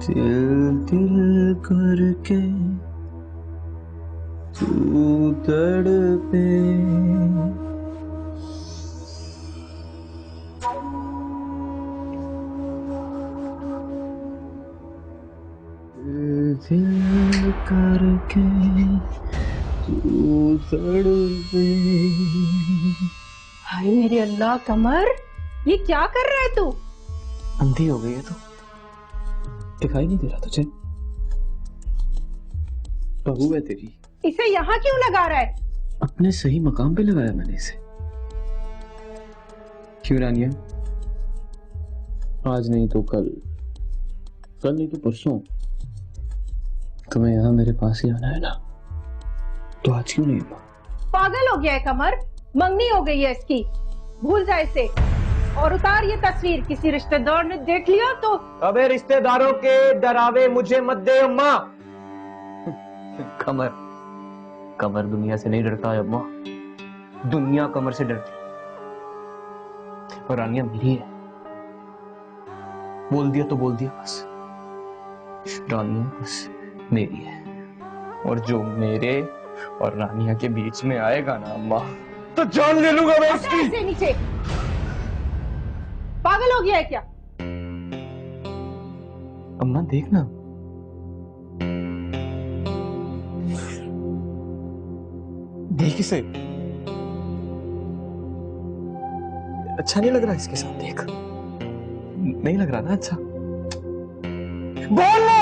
दिल दिल करके तू तड़पे, दिल करके तू तड़पे। हाय मेरे अल्लाह कमर, ये क्या कर रहा है तू? अंधी हो गई है तो दिखाई नहीं दे रहा तुझे? बहू है तेरी। इसे यहाँ क्यों लगा रहा है? अपने सही मकाम पे लगाया मैंने इसे। क्यों रानिया? आज नहीं तो कल, कल नहीं तो परसों तुम्हें यहाँ मेरे पास ही आना है ना, तो आज क्यों नहीं हुआ? पागल हो गया है कमर, मंगनी हो गई है इसकी। भूल जा इसे और उतार ये तस्वीर। किसी रिश्तेदार ने देख लिया तो। अबे रिश्तेदारों के डरावे मुझे मत दे अम्मा। कमर, कमर दुनिया से नहीं डरता है अम्मा, दुनिया कमर से डरती। और रानिया मेरी है, बोल दिया तो बोल दिया बस। रानिया बस मेरी है, और जो मेरे और रानिया के बीच में आएगा ना अम्मा, तो जान ले लूंगा मैं उसकी। ऐसे नीचे पागल हो गया है क्या? अम्मा देखना, देख इसे, अच्छा नहीं लग रहा इसके साथ? देख, नहीं लग रहा ना अच्छा? बोल ना।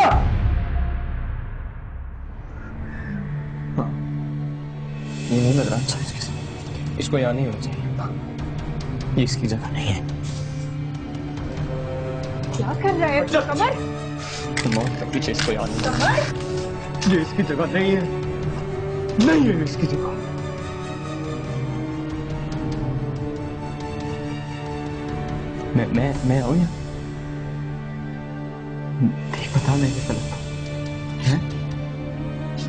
हाँ, ये नहीं लग रहा अच्छा इसके साथ। इसको यहाँ नहीं होना चाहिए, ये इसकी जगह नहीं है। क्या कर रहा है कमर? मौत के पीछे इसको यहाँ नहीं, ये इसकी जगह नहीं है, नहीं है इसकी जगह। मैं आऊं या देख, बता मैं क्या गलत हूं?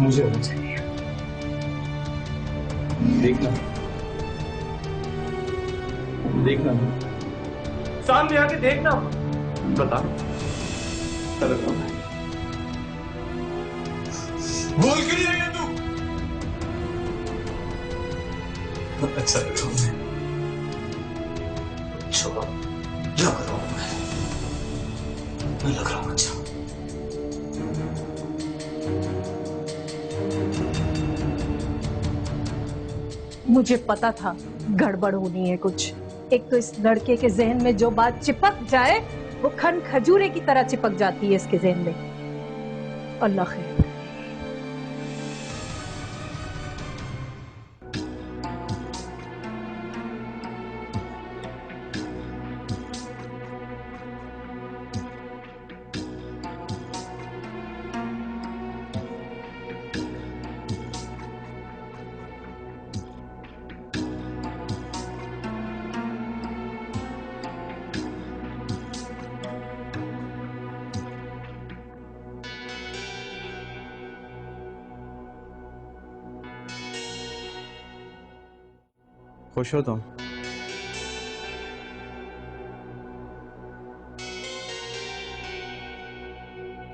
मुझे होना चाहिए। देखना, देखना, सामने आके देखना, बता गलत हूं मैं। बोल क्यों नहीं रही है तू? अच्छा लग रहा हूं मैं, छोड़ो, लग रहा हूं मैं लग रहा हूं अच्छा। मुझे पता था गड़बड़ होनी है कुछ। एक तो इस लड़के के जहन में जो बात चिपक जाए वो खन खजूरे की तरह चिपक जाती है इसके जहन में। अल्लाह खैर। खुश हो तुम?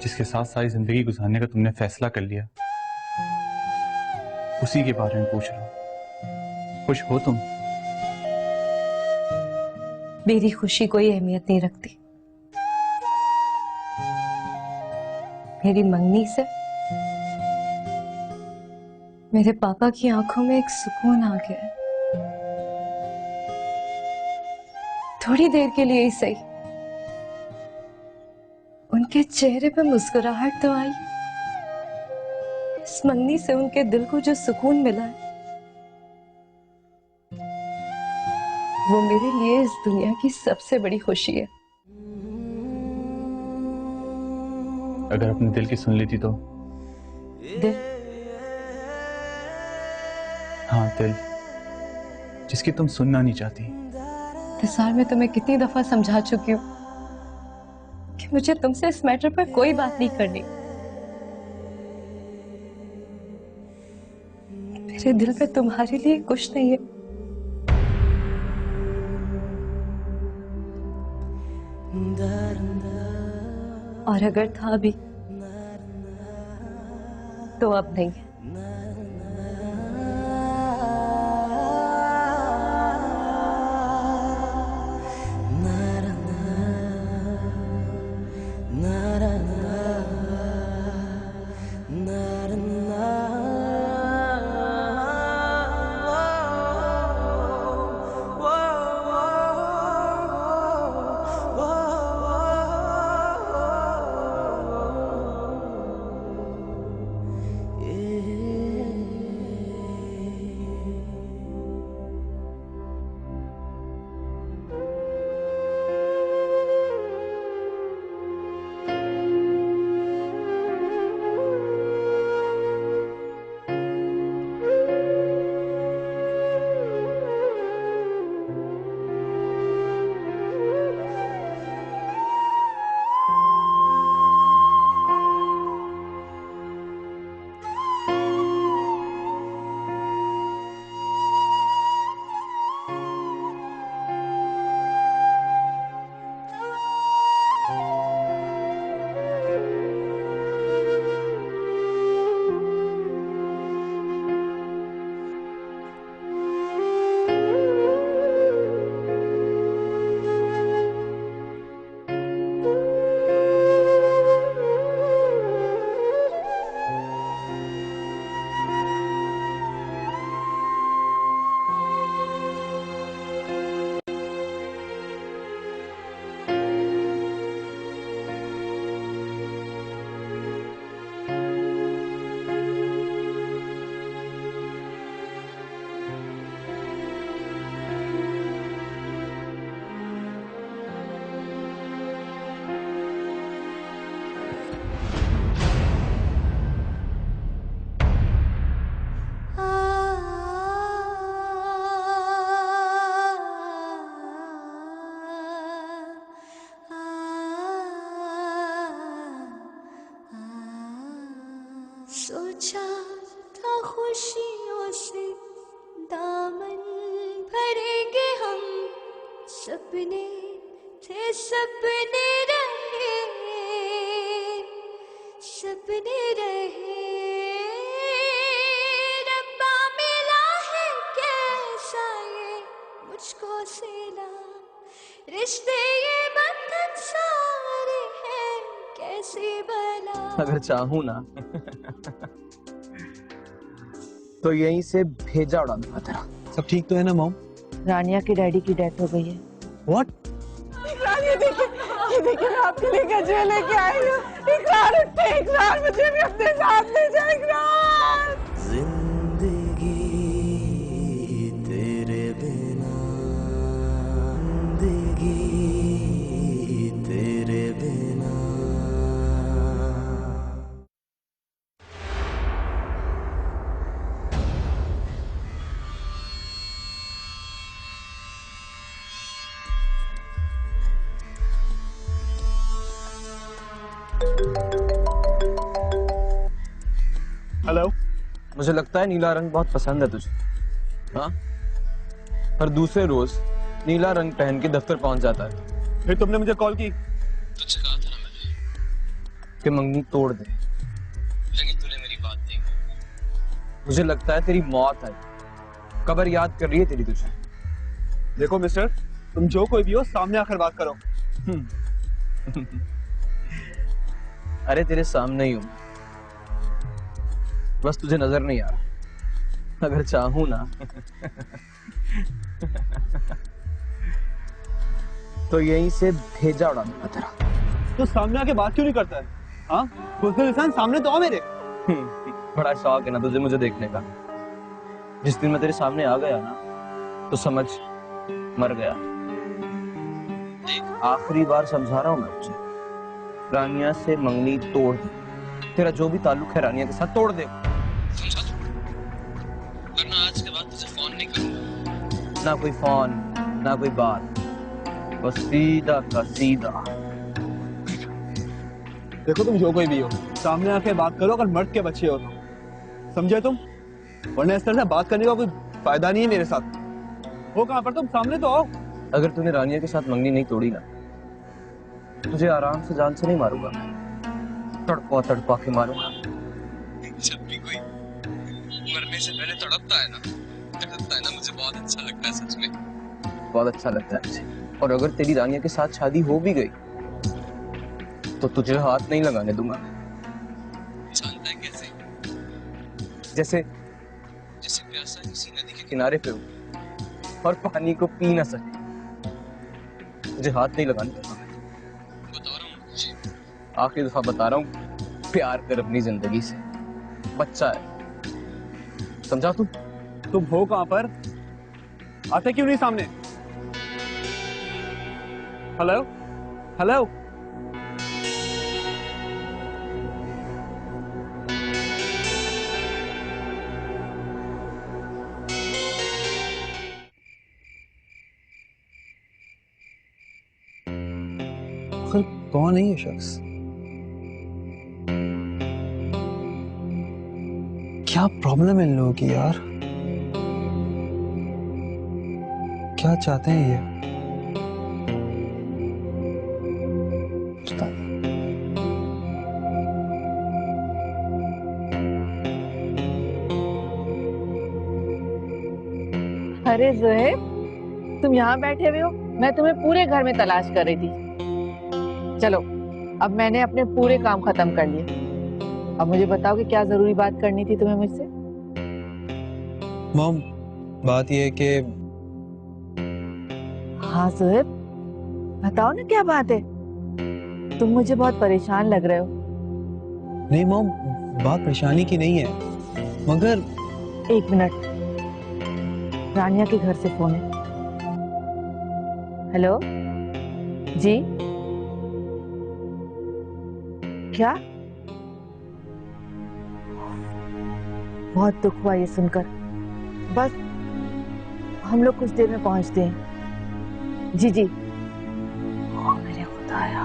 जिसके साथ सारी जिंदगी गुजारने का तुमने फैसला कर लिया, उसी के बारे में पूछ रहा हूं। खुश हो तुम? मेरी खुशी कोई अहमियत नहीं रखती। मेरी मंगनी से मेरे पापा की आंखों में एक सुकून आ गया। थोड़ी देर के लिए ही सही, उनके चेहरे पे मुस्कुराहट तो आई। इस मंगनी से उनके दिल को जो सुकून मिला है, वो मेरे लिए इस दुनिया की सबसे बड़ी खुशी है। अगर अपने दिल की सुन लेती तो? दिल? हाँ, दिल जिसकी तुम सुनना नहीं चाहती। इंतजार में तुम्हें कितनी दफा समझा चुकी हूँ कि मुझे तुमसे इस मैटर पर कोई बात नहीं करनी। मेरे दिल पे तुम्हारे लिए कुछ नहीं है। और अगर था भी तो अब नहीं। सोचा था खुशियों से दामन भरेंगे हम, सपने थे सपने रहे, सपने रहे। रब्बा मिला है कैसा ये मुझको सिला, रिश्ते ये बंधन सारे हैं कैसे भला। अगर चाहूं ना तो यहीं से भेजा उड़ा दूंगा तेरा। सब ठीक तो है ना मॉम? रानिया के डैडी की डेथ हो गई है। व्हाट? इकरार, ये देखिए मैं आपके लिए गजरे लेके आई हूँ। इकरार उठे, इकरार मुझे भी अपने साथ ले जाए। इकरार, जिंदगी तेरे बिना, जिंदगी तेरे बिना। हेलो। मुझे लगता है नीला रंग बहुत पसंद है तुझे, हाँ? पर दूसरे रोज नीला रंग पहन के दफ्तर पहुंच जाता है। फिर तुमने मुझे कॉल की? तुझसे कहा था ना मैंने कि मंगनी तोड़ दे, लेकिन तूने मेरी बात नहीं। मुझे लगता है तेरी मौत है, कब्र याद कर रही है तेरी तुझे। देखो मिस्टर, तुम जो कोई भी हो सामने आकर बात करो। अरे तेरे सामने ही हूं, बस तुझे नजर नहीं आ रहा। अगर चाहूं ना तो यहीं से भेजा उड़ा दूंगा तेरा। तो सामने आके बात क्यों नहीं करता है? हाँ, बुज़दिल इंसान सामने तो आओ मेरे। बड़ा शौक है ना तुझे मुझे देखने का। जिस दिन मैं तेरे सामने आ गया ना तो समझ मर गया। देख, आखिरी बार समझा रहा हूं मैं तुझे, रानिया से मंगनी तोड़ दे। तेरा जो भी ताल्लुक है रानिया के साथ तोड़ दे, समझा तू? वरना आज के बाद तुझे फोन नहीं करूंगा। ना कोई फोन ना कोई बात, बस सीधा का सीधा। देखो तुम जो कोई भी हो सामने आके बात करो, अगर मर्द के बच्चे हो तो, समझे तुम? वरना इस तरह से बात करने का कोई फायदा नहीं है मेरे साथ। वो कहां पर, तुम सामने तो आओ। अगर तूने रानिया के साथ मंगनी नहीं तोड़ी ना, तुझे आराम से जान से नहीं मारूंगा मैं। तड़पा तड़पा के मारूंगा। जब भी कोई मरने से पहले तड़पता है ना मुझे बहुत अच्छा लगता है, सच में बहुत अच्छा लगता है मुझे। और अगर तेरी रानिया के साथ शादी हो भी गई तो तुझे हाथ नहीं लगाने दूंगा। जानता है कैसे? जैसे जैसे प्यासा किसी नदी के किनारे पे हो और पानी को पी ना सके, मुझे हाथ नहीं लगाने दूंगा। बता रहा हूँ तुझे, आखिरी दफा बता रहा हूँ, प्यार कर अपनी जिंदगी से, बच्चा है, समझा तू? तुम हो कहां पर? आते क्यों नहीं सामने? Hello hello. आखिर कौन है ये शख्स? क्या प्रॉब्लम है इन लोगों की यार? क्या चाहते हैं ये? अरे जोहेब, तुम यहाँ बैठे हुए हो, मैं तुम्हें पूरे घर में तलाश कर रही थी। चलो, अब मैंने अपने पूरे काम खत्म कर लिए। अब मुझे बताओ कि क्या जरूरी बात करनी थी तुम्हें मुझसे? मॉम, बात ये है कि हाँ जोहेब, बताओ ना क्या बात है। तुम मुझे बहुत परेशान लग रहे हो। नहीं मॉम, बात परेशानी की नहीं है, मगर 1 मिनट, रानिया के घर से फोन है। हेलो जी, क्या? बहुत दुख हुआ ये सुनकर। बस हम लोग कुछ देर में पहुंचते हैं। जी जी। ओ मेरे खुदाया।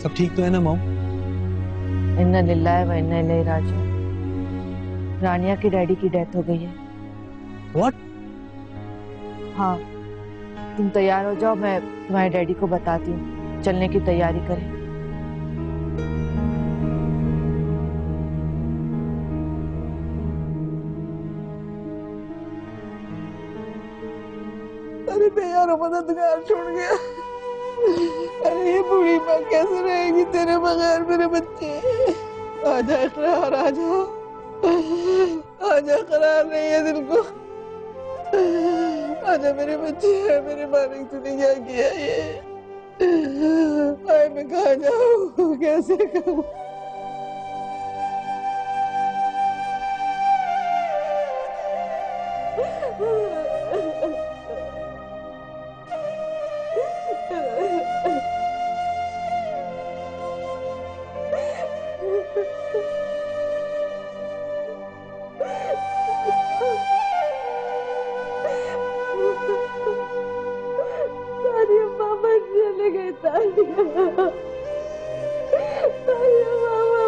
सब ठीक तो है ना मॉम? इन्ना लिल्लाहि व इन्ना इलैहि राजिऊन। रानिया के डैडी की डेथ हो गई है। व्हाट? हाँ, तुम तैयार हो जाओ, मैं तुम्हारे डैडी को बताती हूँ, चलने की तैयारी करें। अरे मैं यार मददगार छोड़ गया। अरे ये बूढ़ी माँ कैसे रहेगी तेरे बगैर? मेरे बच्चे आजा इकरार, आजा आजा, करार नहीं है दिल को। आजा मेरे बच्चे, मेरे मालिक तूने क्या किया ये? आए मैं कहाँ जाऊँ, कैसे करूँ? तालिया मामा चले गए, तालिया मामा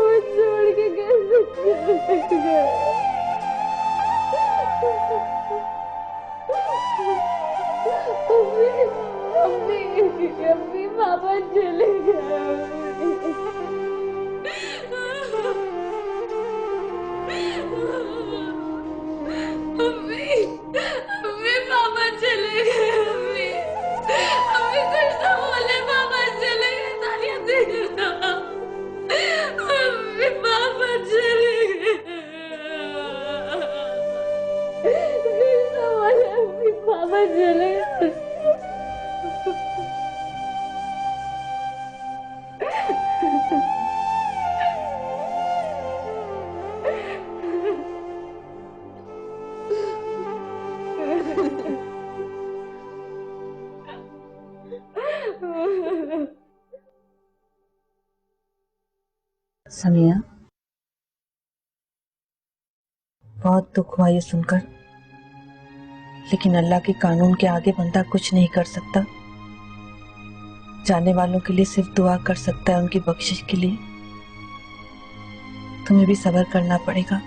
मुझे छोड़ के कैसे चले गए? अम्मी अम्मी अम्मी, मामा चले गए। अम्मी अम्मी, मामा चले गए। अम्मी अम्मी कुछ तो बोले, मामा चले गए। तालियां देखना, अम्मी मामा चले गए। कुछ तो बोले, अम्मी मामा चले गए। समिया, बहुत दुख हुआ ये सुनकर, लेकिन अल्लाह के कानून के आगे बंदा कुछ नहीं कर सकता। जाने वालों के लिए सिर्फ दुआ कर सकता है, उनकी बख्शिश के लिए। तुम्हें भी सब्र करना पड़ेगा।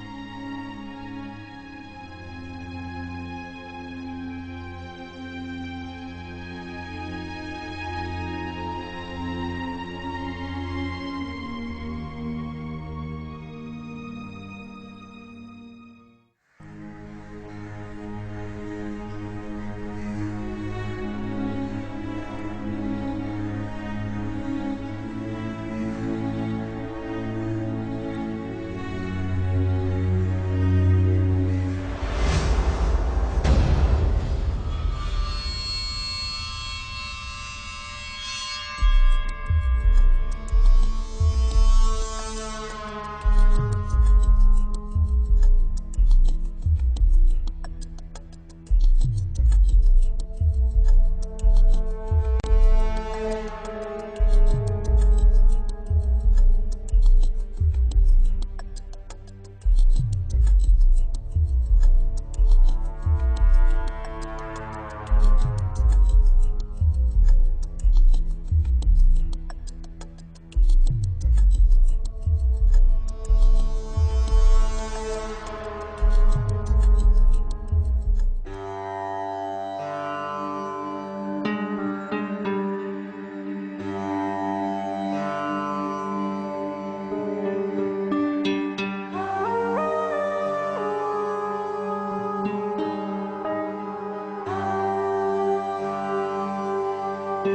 क्या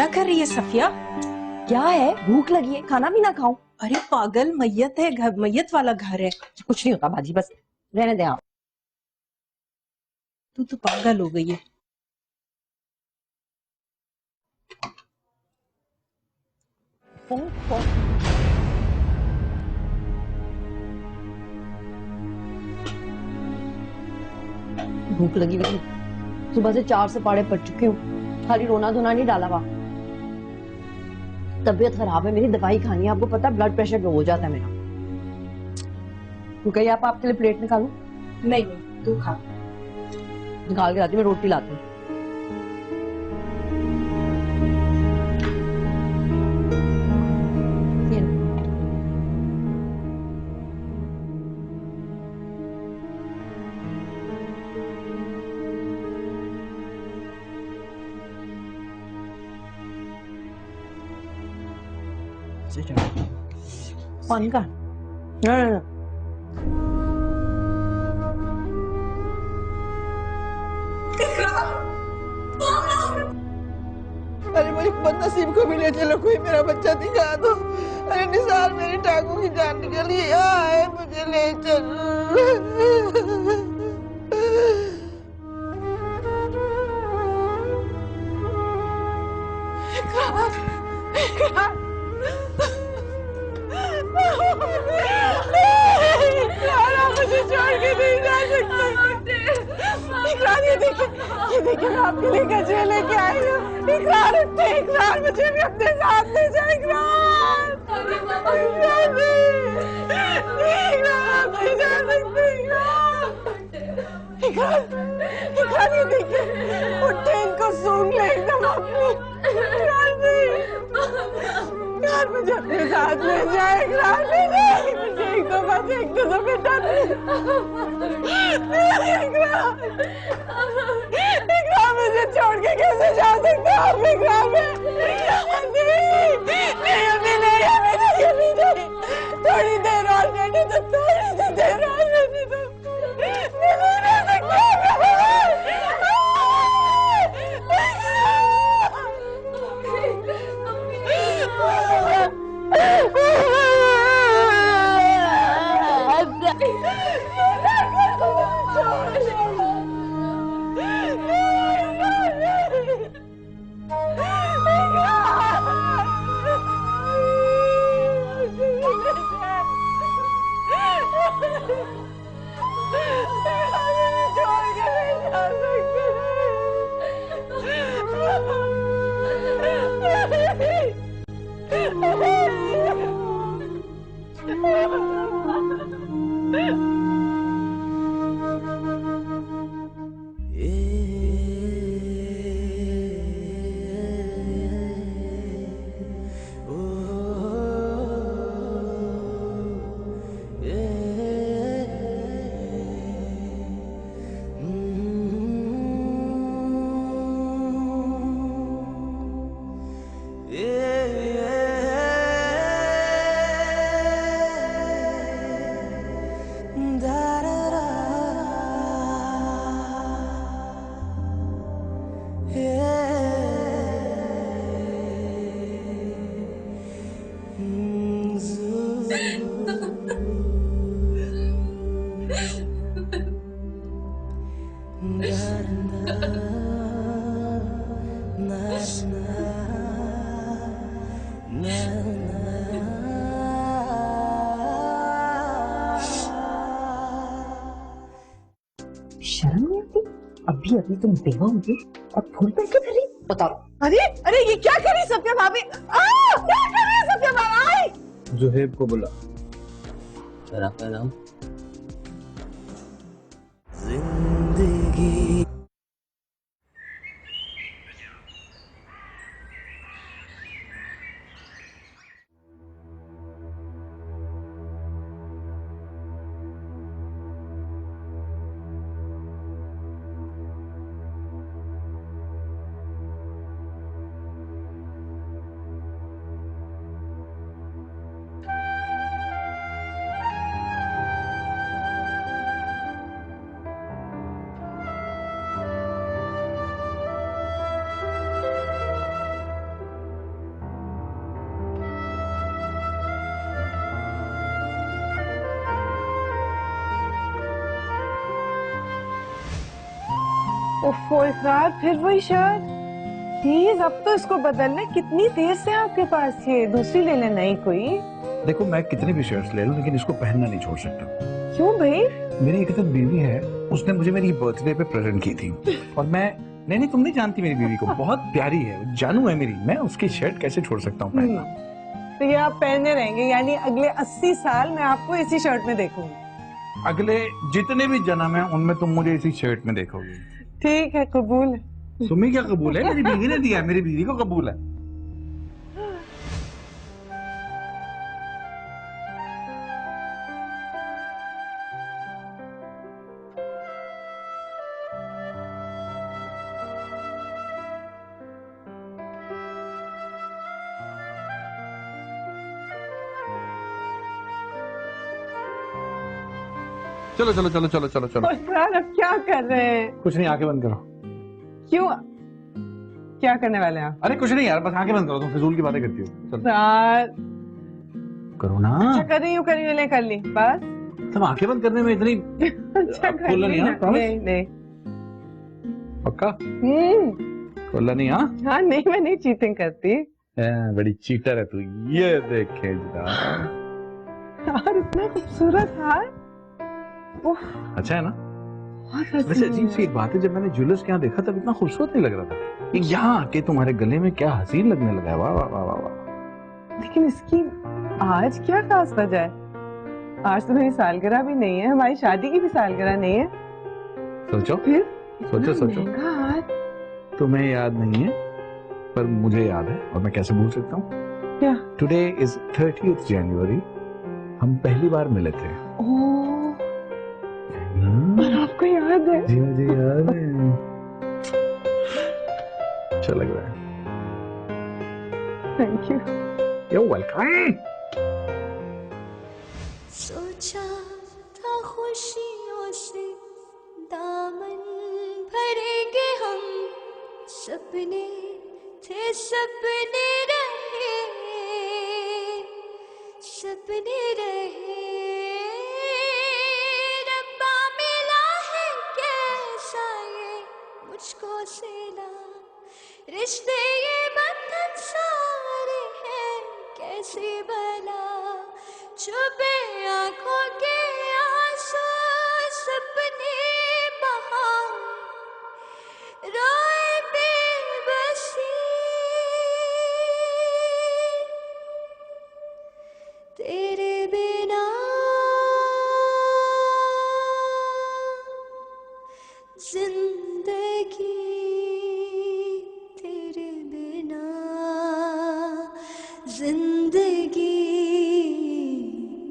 कर रही है सफिया? क्या है, भूख लगी है, खाना भी ना खाऊं? अरे पागल, मैयत है घर, मैयत वाला घर है। कुछ नहीं होता बाजी, बस रहने दे आप। तू तो पागल हो गई है। भूख लगी हुई थी। सुबह से 4 सपाड़े पड़ चुकी हूँ, खाली रोना धोना नहीं डाला हुआ। तबीयत खराब है मेरी, दवाई खानी है। आपको पता है ब्लड प्रेशर लो हो जाता है मेरा। तो कहिए आप आपके लिए प्लेट निकालूं? नहीं, तू खा। निकाल के लाती हूँ, मैं रोटी लाती हूँ। ये लो। पानी का ना। अरे मेरी बदनसीब को भी ले चलो, कोई मेरा बच्चा दिखा दो। अरे निसार, मेरी टांगों की जान निकली है, मुझे ले चल। मुझे छोड़ के नहीं जा सकते। इकरार, ये देखिए मैं आपके लिए गजरे लेके आई हूँ। इकरार उठे, इकरार मुझे भी अपने साथ ले जाए। इकरार, इकरार नहीं, इकरार आप नहीं जा सकते। इकरार, इकरार ये देखिए उठे, इनको सूंघ ले एकदम अपनी। इकरार नहीं, इकरार मुझे अपने साथ ले जाए। इकरार ले जाए मुझे, एक दो बस, एक दो बेटा। इकरार मुझे छोड़ के कैसे जा सकते हो आप? इकरार नहीं, अभी नहीं, अभी नहीं। थोड़ी देर और रहने दो, थोड़ी सी देर और रहने दो। मैं नहीं रह शर्म नहीं आती? अभी अभी तुम बेवा हो गई और फूल पैसे कर रही? बताओ। अरे अरे ये क्या करी सत्या भाभी? क्या कर रही है सत्या भाभी? जुहेब को बुला। सर आपका नाम? जिंदगी ओफो इकरार, फिर वही शर्ट। प्लीज अब तो इसको बदलना। कितनी देर से आपके पास ये दूसरी ले लेना ही कोई। देखो मैं कितनी भी शर्ट्स ले लूं लेकिन इसको पहनना नहीं छोड़ सकता। क्यों भाई? मेरी एक तो बीवी है, उसने मुझे मेरी बर्थडे पे प्रेजेंट की थी और मैं नहीं तुम नहीं जानती मेरी बीवी को, बहुत प्यारी है, जानू है मेरी, मैं उसकी शर्ट कैसे छोड़ सकता हूँ पहनना। तो ये आप पहने रहेंगे, यानी अगले 80 साल मैं आपको इसी शर्ट में देखूंगी। अगले जितने भी जन्म है उनमें तुम मुझे इसी शर्ट में देखोगे। ठीक है, कबूल है। तुम्हें क्या कबूल है? मेरी बीवी ने दिया, मेरी बीवी को कबूल है। चलो चलो चलो चलो चलो चलो। इकरार अब क्या कर रहे हैं? कुछ नहीं, आंखें बंद करो। क्यों? क्या करने वाले हैं आप? अरे कुछ नहीं यार, बस आंखें बंद करो, तुम फिजूल की बातें करती हो। चलो इकरार, करो ना। अच्छा कर रही हूँ, ले कर ली बस। तुम आंखें बंद करने में इतनी अच्छा कर खोलना ली नहीं, ना। हाँ? प्रॉमिस? नहीं नहीं। पक्का खोलना नहीं? हाँ हाँ नहीं, मैं नहीं चीटिंग करती। बड़ी चीटर है तू। ये देखे जरा, यार इतना खूबसूरत हार। अच्छा है ना? बहुत वैसे अजीब सी एक बात है, जब मैंने ज्वेलर्स के यहाँ देखा तब इतना खूबसूरत नहीं लग रहा था, यहाँ आके तुम्हारे गले में क्या हसीन लगने लगा है। वाह वाह वाह वाह वाह। लेकिन इसकी आज क्या खास वजह है? आज तो मेरी सालगिरह भी नहीं है, हमारी शादी की भी सालगिरह नहीं है। सोचो फिर सोचो सोचो। महंगा हार। तुम्हें याद नहीं है पर मुझे याद है, और मैं कैसे भूल सकता हूँ। क्या? टुडे इज 30th जनवरी, हम पहली बार मिले थे। ओह, और आपको याद है? जी मुझे याद है। अच्छा लग रहा है। Thank you. You're welcome. सोचा था खुशियों से दामन भरेंगे हम, सपने थे सपने रहे, सपने रहे। रब्बा मिला है कैसा ये मुझको सिला, रिश्ते ये बंधन सारे हैं कैसे भला, छुपे आंखों के आंसू सपने बहा, रोए बेबसी तेरे बिना, जिंदगी तेरे बिना, जिंदगी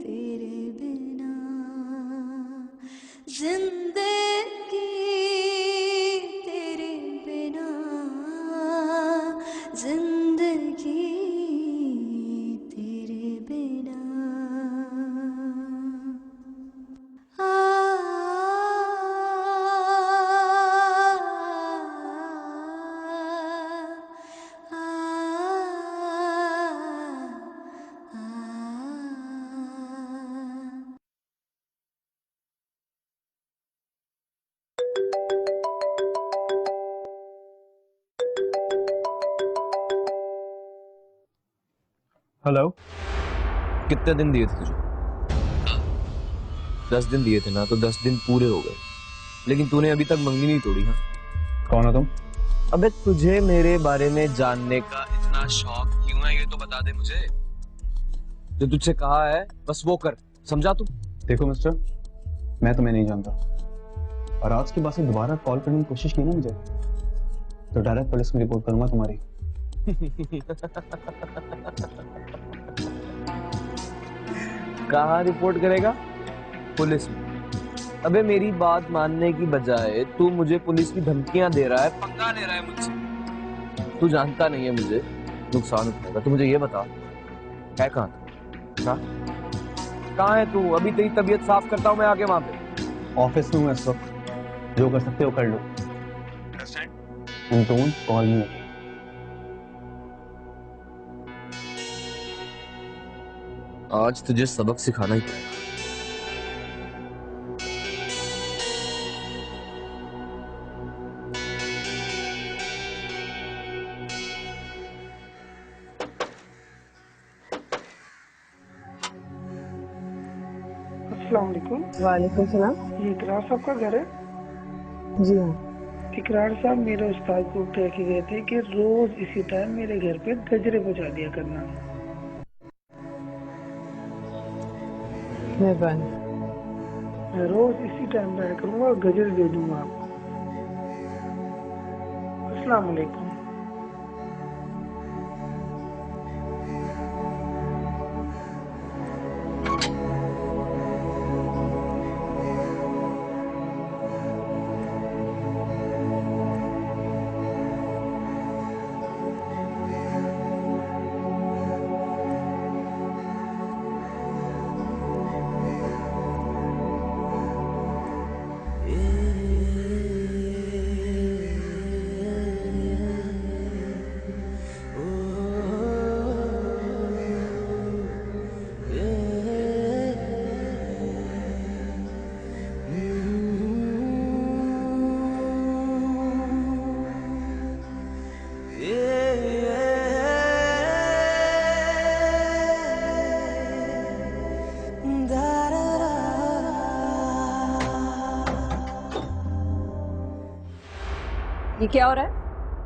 तेरे बिना, जिंदगी तेरे बिना, जिंदगी तेरे बिना। हेलो। कितने दिन दिए थे तुझे? 10 दिन दिए थे ना, तो 10 दिन पूरे हो गए, लेकिन तूने अभी तक मंगनी नहीं तोड़ी। हाँ, कौन हो तुम? अबे तुझे मेरे बारे में जानने का इतना शौक क्यों है, ये तो बता दे मुझे। जो तुझसे कहा है बस वो कर, समझा तू? देखो मिस्टर, मैं तुम्हें नहीं जानता, और आज के बाद से दोबारा कॉल करने की कोशिश की ना मुझे, तो डायरेक्ट पुलिस में रिपोर्ट करूंगा तुम्हारी। कहाँ रिपोर्ट करेगा? पुलिस में? अबे मेरी बात मानने की बजाय तू मुझे पुलिस की धमकियां दे रहा है, पंगा ले रहा है मुझसे। तू जानता नहीं है मुझे नुकसान उठाएगा। तू मुझे ये बता, है कहाँ है तू? अभी तेरी तबीयत साफ करता हूँ मैं आके वहां पे। ऑफिस में हूँ इस वक्त, जो कर सकते हो कर लो। डोंट कॉल मी। आज तुझे सबक सिखाना ही पड़ेगा। अस्सलाम वालेकुम। वालेकुम सलाम। ये इकरार साहब का घर है? जी हाँ। इकरार साहब मेरे उस्ताद को कह के गए थे कि रोज इसी टाइम मेरे घर पे गजरे बजा दिया करना। मेहरबानी। मैं रोज इसी टाइम बैठ करूंगा और गजरे दे दूंगा आपको। अस्सलाम वालेकुम। ये क्या हो रहा है?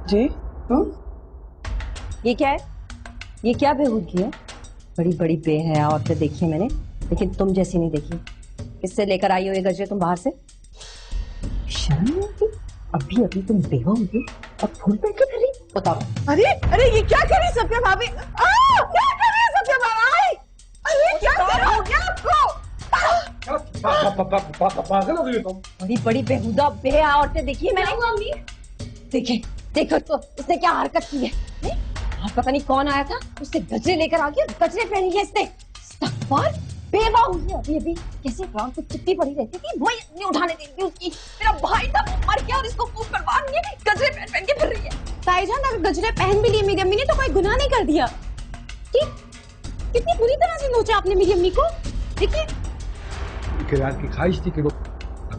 जी ये क्या है? ये क्या बेहूदगी है? बड़ी बड़ी बेहया औरतें देखी है मैंने, लेकिन तुम जैसी नहीं देखी। किससे लेकर आई हो ये गजरे तुम बाहर से? शर्म नहीं आती? अभी अभी तुम बेवा होगी और फूल पे क्यों फिरी? बताओ। अरे अरे ये क्या कर रही है सत्या भाभी? क्या कर रही है सत्या भाभी? अरे क्या कर रहे हो क्या आपको? पागल हो गई तुम। बड़ी बड़ी बेहुदा बेहया औरतें देखी है मैंने। देखे देखो तो इसने क्या हरकत की है? और पता नहीं कौन आया था, उससे गजरे लेकर आ गया, गजरे पहन लिए इसने। इस्तग़फ़ार, बेवा हुई है अभी अभी। कैसे राम को चिट्ठी पड़ी रहती थी, मैं नहीं उठाने देती थी उसकी। मेरा भाई था मर गया और इसको खूब करवा रही है, गजरे पहन पहन के फिर रही है। ताईजान अगर गजरे पहन भी लिए मेरी अम्मी ने तो कोई गुनाह नहीं कर दिया। कितनी बुरी तरह से नोचा आपने मेरी अम्मी को। देखिए इकरार की ख्वाहिश थी कि वो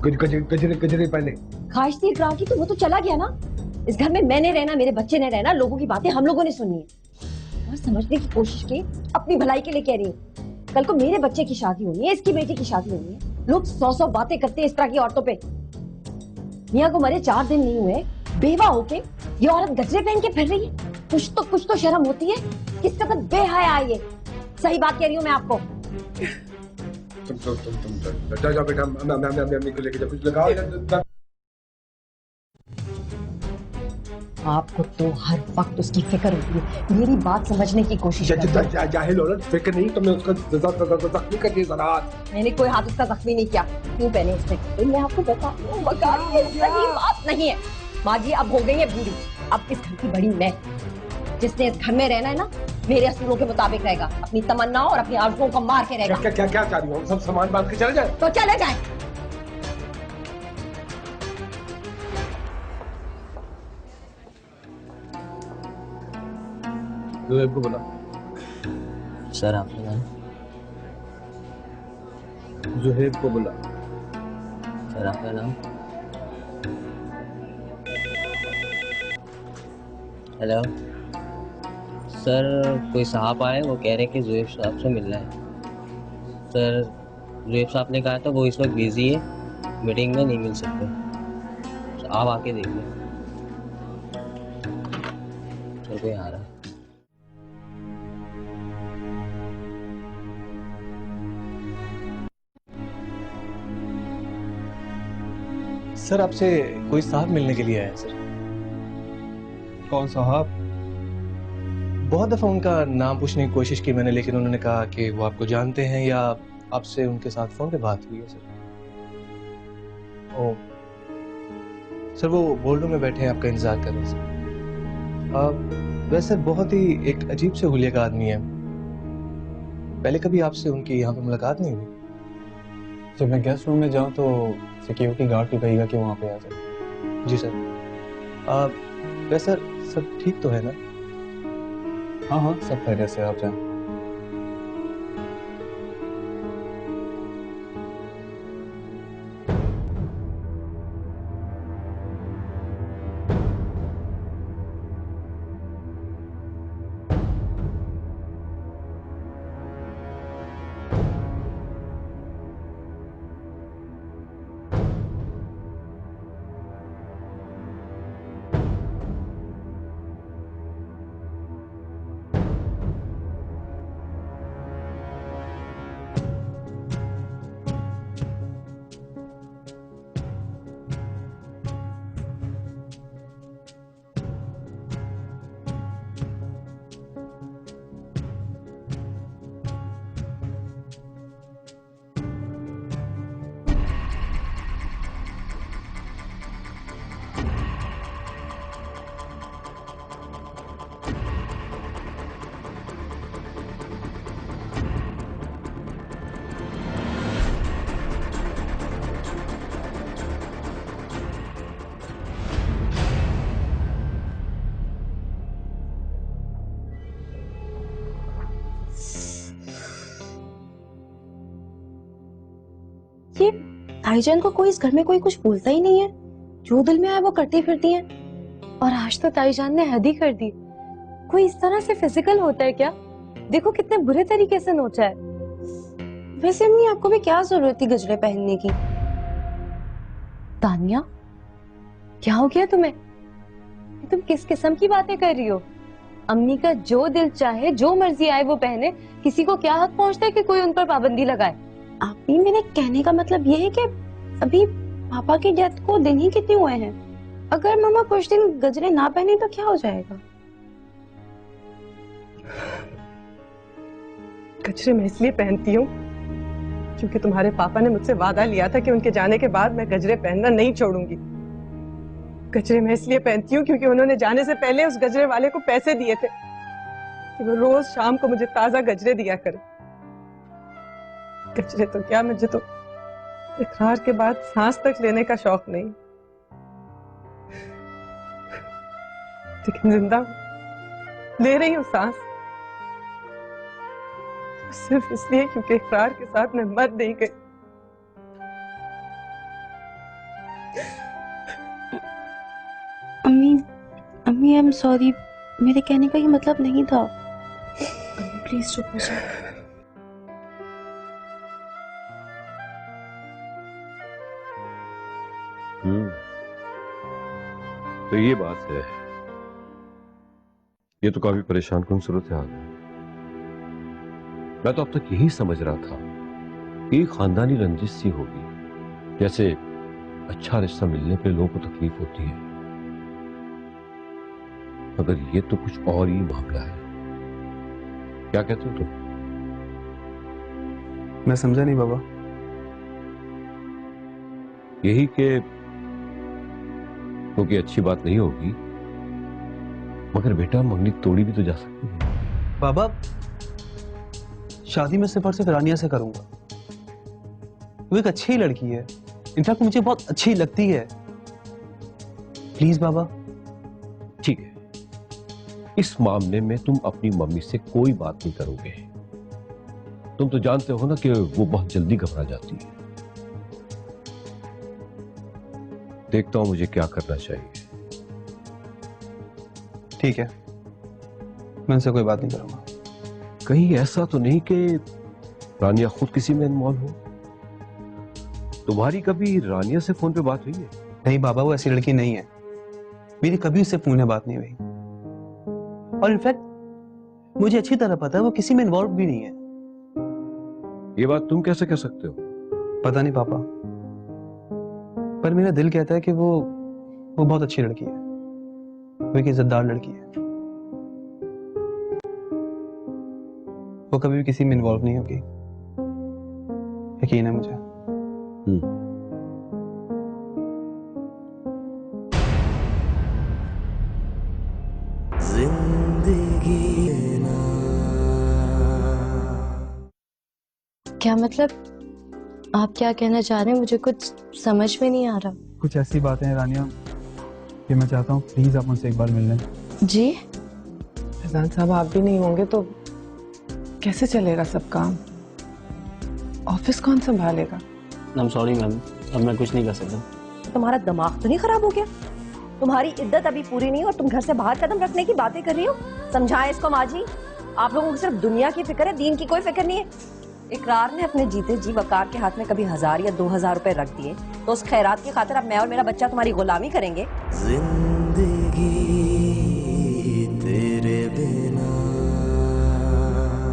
गजरे गजरे पहले। ख्वाहिश थी इकरार की तो वो तो चला गया ना। इस घर में मैंने रहना, मेरे बच्चे ने रहना, लोगों की बातें हम लोगों ने सुननी है और समझने की कोशिश की। अपनी भलाई के लिए कह रही हूँ। कल को मेरे बच्चे की शादी होनी है, इसकी बेटी की शादी होनी है। लोग 100 बातें करते हैं इस तरह की औरतों पे। मियाँ को मरे 4 दिन नहीं हुए, बेवा होके ये औरत गजरे पहन के फिर रही है। कुछ तो शर्म होती है। किस कदर बेहया है ये। सही बात कह रही हूँ मैं आपको। तुम जाओ बेटा, मैं को लेके जाओ, कुछ लगाओ। आपको तो हर वक्त उसकी फिक्र होती है। मेरी बात समझने की कोशिश करिए। जाहिल औरत, फिक्र नहीं तो मैं उसका जख्मी कर दिया जरा। मैंने कोई हाथ उसका जख्मी नहीं किया। क्यों पहने उसने? तो मैं आपको बताती हूँ, ये सही बात नहीं है। माँ जी अब हो गई है बूढ़ी, अब इस घर की बड़ी मैं। जिसने इस घर में रहना है ना, मेरे असूलों के मुताबिक रहेगा, अपनी तमन्नाओं और अपनी आरज़ुओं को मार के रहेगा। क्या चाह रही हो? सब सामान बांध के चले जाए तो चले जाए। ज़ुहैब को बोला। सर आपका नाम? ज़ुहैब को बोला। सर आपका नाम? हेलो सर, कोई साहब आए, वो कह रहे हैं कि ज़ुहैब साहब से मिलना है। सर ज़ुहैब साहब ने कहा था वो इस वक्त बिजी है, मीटिंग में नहीं मिल सकते। तो आप आके देख लें। सर कोई आ रहा है। सर आपसे कोई साहब मिलने के लिए आया है सर। कौन साहब? बहुत दफा उनका नाम पूछने की कोशिश की मैंने, लेकिन उन्होंने कहा कि वो आपको जानते हैं या आपसे उनके साथ फोन पे बात हुई है सर। ओ सर, वो बोर्डरूम में बैठे हैं, आपका इंतजार कर रहे हैं सर। वैसे बहुत ही एक अजीब से हुलिया का आदमी है। पहले कभी आपसे उनकी यहाँ पे मुलाकात नहीं हुई? जब मैं गेस्ट रूम में जाऊँ तो सिक्योरिटी गार्ड को कहेगा कि वहाँ पे आ जाए। जी सर। वैसे सब ठीक तो है ना? हाँ हाँ, सब खैरियत से, आप जाएं। कि ताईजान को कोई इस घर में कोई कुछ बोलता ही नहीं है, जो दिल में आए वो करती फिरती हैं। और आज तो ताईजान ने हद ही कर दी। कोई इस तरह से फिजिकल होता है क्या? देखो कितने बुरे तरीके से नोचा है। वैसे अम्मी आपको भी क्या जरूरत थी गजरे पहनने की? तानिया, क्या हो गया तुम्हें? तुम किस किस्म की बातें कर रही हो? अम्मी का जो दिल चाहे, जो मर्जी आए वो पहने। किसी को क्या हक पहुंचता है कि कोई उन पर पाबंदी लगाए? आप ही, मेरे कहने का मतलब ये है कि अभी पापा की डेथ को दिन ही कितने हुए हैं। अगर मामा कुछ दिन गजरे ना पहने तो क्या हो जाएगा? गजरे मैं इसलिए पहनती हूँ क्योंकि तुम्हारे पापा ने मुझसे वादा लिया था कि उनके जाने के बाद मैं गजरे पहनना नहीं छोड़ूंगी। गजरे मैं इसलिए पहनती हूँ क्योंकि उन्होंने जाने से पहले उस गजरे वाले को पैसे दिए थे कि वो रोज शाम को मुझे ताजा गजरे दिया करे। गजरे तो क्या, मुझे तो इकरार के बाद सांस तक लेने का शौक नहीं, लेकिन जिंदा ले रही हूँ सांस सिर्फ इसलिए क्योंकि इकरार के साथ मैं मर नहीं गई। अम्मी आई एम सॉरी, मेरे कहने का ये मतलब नहीं था। प्लीज चुप हो जाओ। तो ये बात है, ये तो काफी परेशान कुन सूरत हाल है। मैं तो अब तक यही समझ रहा था कि खानदानी रंजिश सी होगी, जैसे अच्छा रिश्ता मिलने पे लोगों को तकलीफ होती है, मगर ये तो कुछ और ही मामला है। क्या कहते हो तुम? मैं समझा नहीं बाबा। यही कि क्योंकि अच्छी बात नहीं होगी, मगर बेटा मंगनी तोड़ी भी तो जा सकती है। बाबा, शादी में सिर्फ और सिर्फ रानिया से करूंगा। वो एक अच्छी लड़की है, इनफैक्ट मुझे बहुत अच्छी लगती है। प्लीज बाबा। ठीक है, इस मामले में तुम अपनी मम्मी से कोई बात नहीं करोगे। तुम तो जानते हो ना कि वो बहुत जल्दी घबरा जाती है। देखता हूं मुझे क्या करना चाहिए। ठीक है, मैं उनसे कोई बात नहीं करूंगा। कहीं ऐसा तो नहीं कि रानिया खुद किसी में इन्वॉल्व हो? तुम्हारी कभी रानिया से फोन पे बात हुई है? नहीं बाबा, वो ऐसी लड़की नहीं है। मेरी कभी उससे फोन में बात नहीं हुई। और इनफैक्ट मुझे अच्छी तरह पता है वो किसी में इन्वॉल्व भी नहीं है। ये बात तुम कैसे कह सकते हो? पता नहीं पापा, पर मेरा दिल कहता है कि वो बहुत अच्छी लड़की है, वो एक इज्जतदार लड़की है। वो कभी भी किसी में इन्वॉल्व नहीं होगी, यकीन है मुझे। क्या मतलब? आप क्या कहना चाह रहे हैं? मुझे कुछ समझ में नहीं आ रहा। कुछ ऐसी बातें हैं रानिया कि मैं चाहता हूँ प्लीज आप मुझसे एक बार मिल लें। जी? फैजान साहब, आप भी नहीं होंगे तो कैसे चलेगा सब काम? ऑफिस कौन संभालेगा? आई एम सॉरी मैम, अब मैं कुछ नहीं कर सकता। तुम्हारा दिमाग तो नहीं खराब हो गया? तुम्हारी इद्दत अभी पूरी नहीं और तुम घर से बाहर कदम रखने की बातें कर रही हो। समझाएं इसको माँ जी, आप लोगों को सिर्फ दुनिया की फिक्र है, दीन की कोई फिक्र नहीं है। इकरार ने अपने जीते जी वकार के हाथ में कभी 1000 या 2000 रुपए रख दिए, तो उस खैरात की खातिर अब मैं और मेरा बच्चा तुम्हारी गुलामी करेंगे? जिंदगी